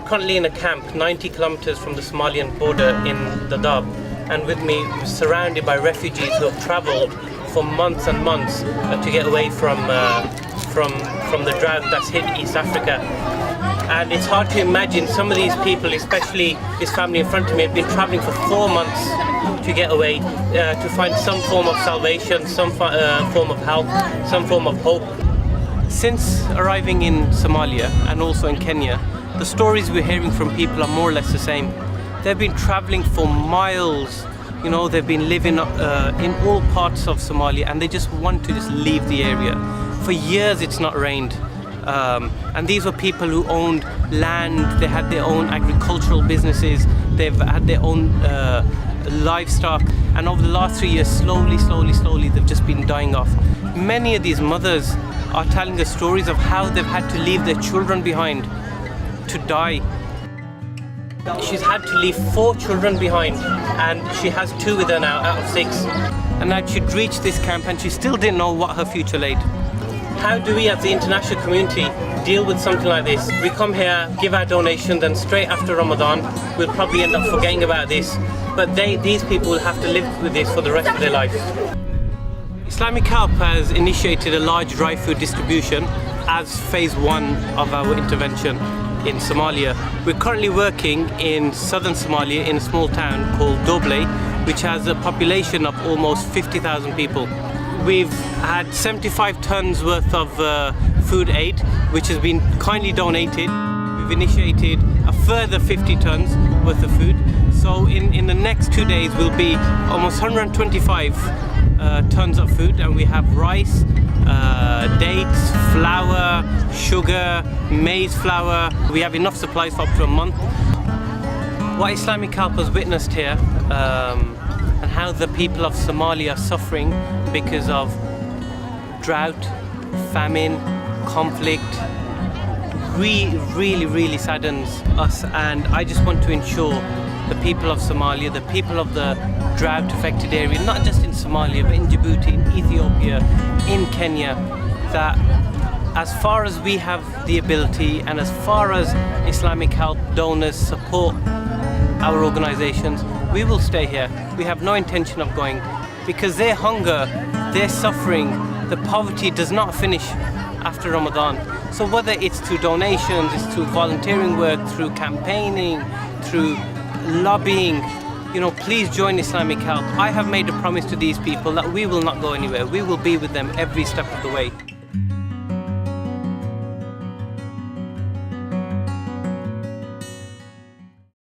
currently in a camp 90 kilometers from the Somalian border in Dadaab, and with me, surrounded by refugees who have traveled for months and months to get away from the drought that's hit East Africa. And it's hard to imagine some of these people, especially this family in front of me, have been traveling for 4 months to get away, to find some form of salvation, some form of help, some form of hope. Since arriving in Somalia and also in Kenya, the stories we're hearing from people are more or less the same. They've been traveling for miles, you know, they've been living in all parts of Somalia, and they just want to just leave the area. For years it's not rained. And these were people who owned land, they had their own agricultural businesses, they've had their own livestock, and over the last 3 years, slowly, they've just been dying off. Many of these mothers are telling us stories of how they've had to leave their children behind to die. She's had to leave 4 children behind, and she has 2 with her now out of 6. And now she'd reached this camp and she still didn't know what her future laid. How do we as the international community deal with something like this? We come here, give our donation, then straight after Ramadan, we'll probably end up forgetting about this. But these people will have to live with this for the rest of their life. Islamic Help has initiated a large dry food distribution as phase 1 of our intervention in Somalia. We're currently working in southern Somalia in a small town called Doble, which has a population of almost 50,000 people. We've had 75 tons worth of food aid, which has been kindly donated. We've initiated a further 50 tons worth of food. So in the next 2 days we'll be almost 125 tons of food, and we have rice, dates, flour, sugar, maize flour. We have enough supplies for up to a month. What Islamic Help has witnessed here, and how the people of Somalia are suffering because of drought, famine, conflict, really saddens us. And I just want to ensure the people of Somalia, the people of the drought affected area, not just in Somalia but in Djibouti, in Ethiopia, in Kenya, that as far as we have the ability and as far as Islamic Help donors support our organizations, we will stay here. We have no intention of going, because their hunger, their suffering, the poverty does not finish after Ramadan. So whether it's through donations, it's through volunteering work, through campaigning, through lobbying, you know, please join Islamic Help. I have made a promise to these people that we will not go anywhere. We will be with them every step of the way.